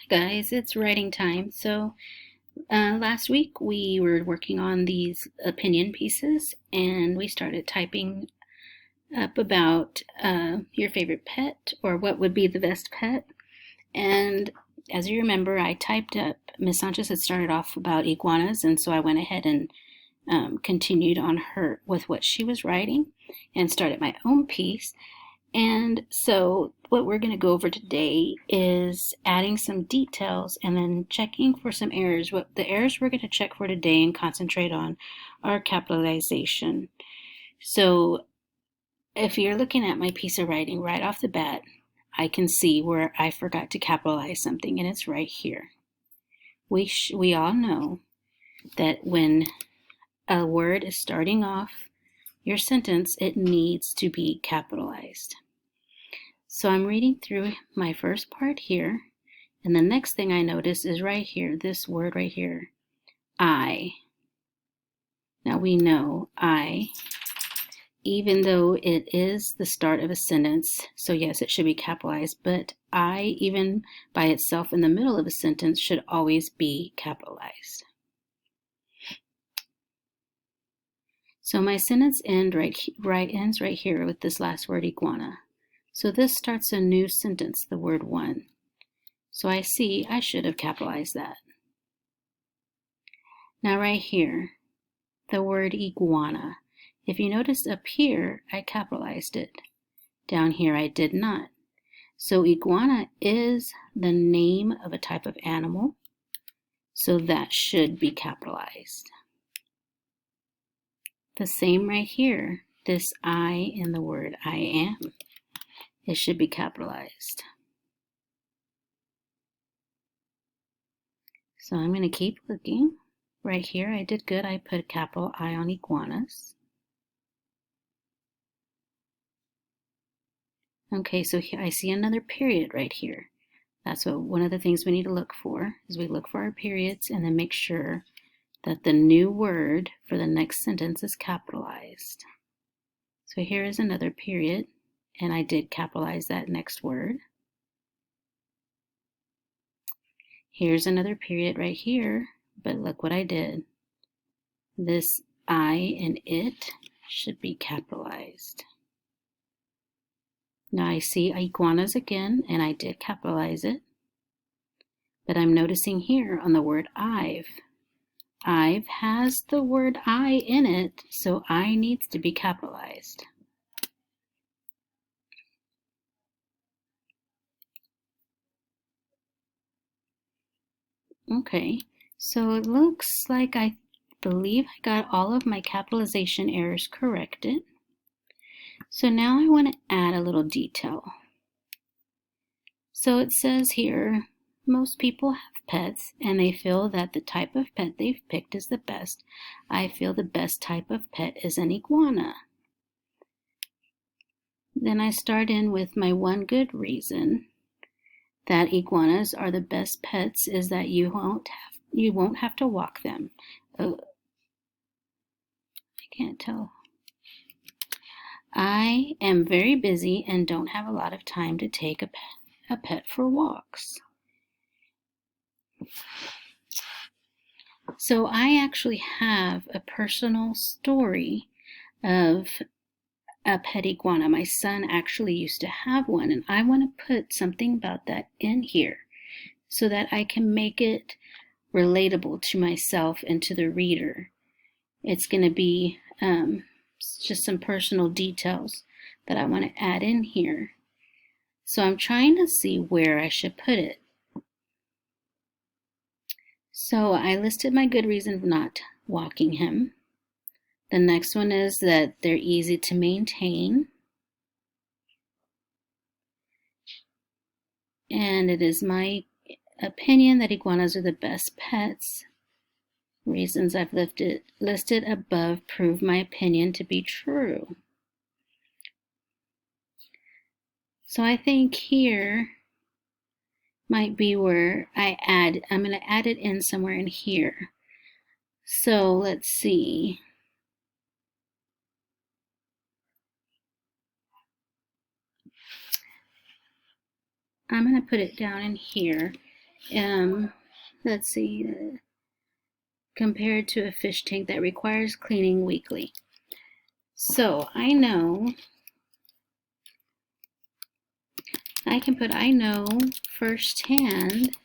Guys, it's writing time. Last week we were working on these opinion pieces and we started typing up about your favorite pet or what would be the best pet. And as you remember, I typed up, Miss Sanchez had started off about iguanas, and so I went ahead and continued on her with what she was writing and started my own piece. And so what we're going to go over today is adding some details and then checking for some errors. What the errors we're going to check for today and concentrate on are capitalization. So if you're looking at my piece of writing right off the bat, I can see where I forgot to capitalize something, and it's right here. We all know that when a word is starting off your sentence, it needs to be capitalized. So I'm reading through my first part here, and the next thing I notice is right here, this word right here, I. Now we know I, even though it is the start of a sentence, so yes, it should be capitalized, but I, even by itself in the middle of a sentence, should always be capitalized. So my sentence ends right here with this last word, iguana. So this starts a new sentence, the word one. So I see I should have capitalized that. Now right here, the word iguana. If you notice up here, I capitalized it. Down here, I did not. So iguana is the name of a type of animal, so that should be capitalized. The same right here, this I in the word I am. It should be capitalized. So I'm going to keep looking. Right here, I did good. I put a capital I on iguanas. Okay, so here I see another period right here. That's one of the things we need to look for, is we look for our periods and then make sure that the new word for the next sentence is capitalized. So here is another period, and I did capitalize that next word. Here's another period right here, but look what I did. This I and it should be capitalized. Now I see iguanas again, and I did capitalize it. But I'm noticing here on the word I've has the word I in it, so I needs to be capitalized. Okay, so it looks like I believe I got all of my capitalization errors corrected. So now I want to add a little detail. So it says here, most people have pets and they feel that the type of pet they've picked is the best. I feel the best type of pet is an iguana. Then I start in with my one good reason that iguanas are the best pets is that you won't have to walk them. Oh, I can't tell. I am very busy and don't have a lot of time to take a pet for walks. So I actually have a personal story of a pet iguana. My son actually used to have one, and I want to put something about that in here so that I can make it relatable to myself and to the reader. It's going to be just some personal details that I want to add in here. So I'm trying to see where I should put it. So I listed my good reason for not walking him. The next one is that they're easy to maintain. And it is my opinion that iguanas are the best pets. Reasons I've listed above prove my opinion to be true. So I think here might be where I'm going to add it in somewhere in here. So let's see. I'm going to put it down in here. Let's see, compared to a fish tank that requires cleaning weekly. So I know I know firsthand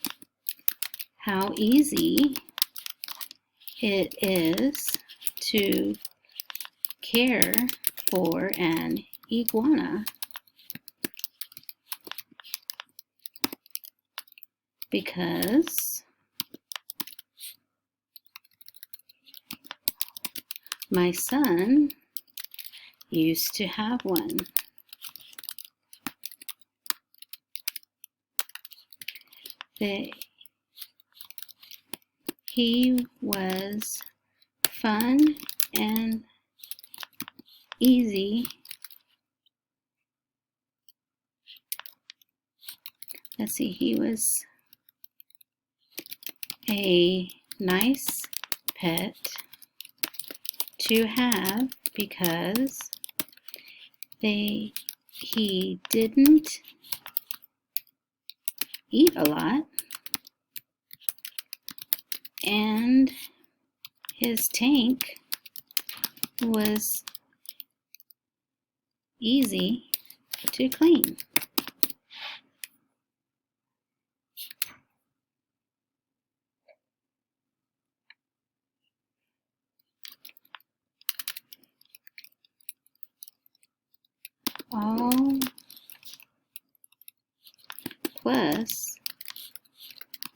how easy it is to care for an iguana because my son used to have one. He was fun and easy. Let's see, he was a nice pet to have because he didn't eat a lot, and his tank was easy to clean.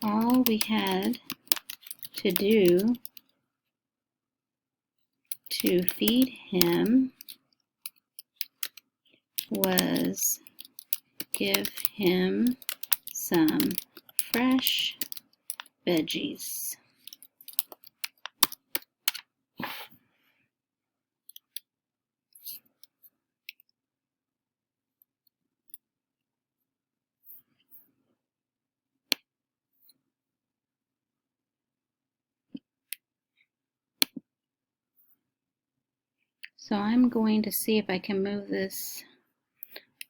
All we had to do to feed him was give him some fresh veggies. So I'm going to see if I can move this.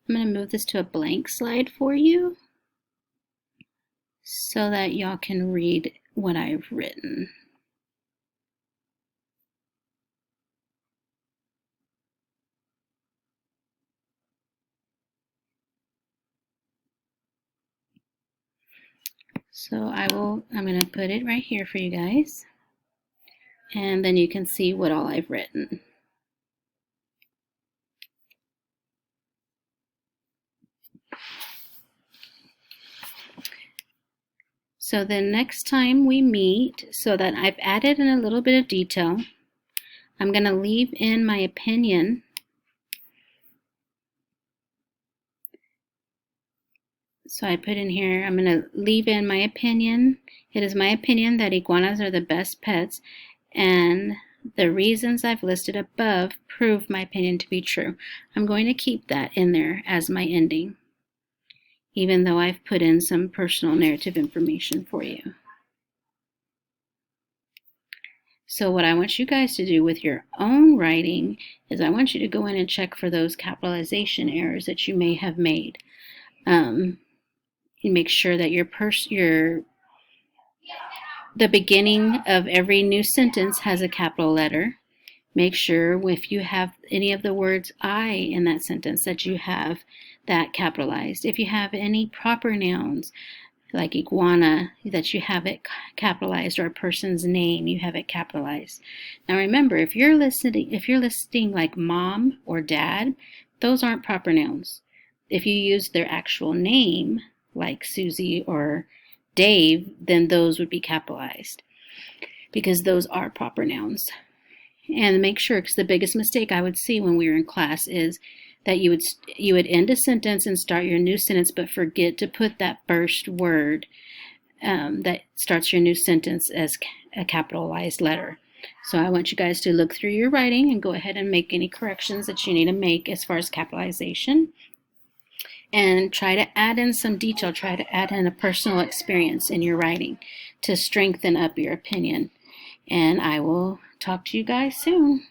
I'm going to move this to a blank slide for you so that y'all can read what I've written. So I'm going to put it right here for you guys, and then you can see what all I've written. So then next time we meet, so that I've added in a little bit of detail, I'm going to leave in my opinion. So I put in here, I'm going to leave in my opinion. It is my opinion that iguanas are the best pets, and the reasons I've listed above prove my opinion to be true. I'm going to keep that in there as my ending, even though I've put in some personal narrative information for you. So what I want you guys to do with your own writing is I want you to go in and check for those capitalization errors that you may have made. You make sure that the beginning of every new sentence has a capital letter. Make sure if you have any of the words I in that sentence that you have that capitalized. If you have any proper nouns like iguana, that you have it capitalized, or a person's name, you have it capitalized. Now remember, if you're listing like mom or dad, those aren't proper nouns. If you use their actual name, like Susie or Dave, then those would be capitalized because those are proper nouns. And make sure, because the biggest mistake I would see when we were in class is that you would end a sentence and start your new sentence, but forget to put that first word that starts your new sentence as a capitalized letter. So I want you guys to look through your writing and go ahead and make any corrections that you need to make as far as capitalization. And try to add in some detail, try to add in a personal experience in your writing to strengthen up your opinion. And I will talk to you guys soon.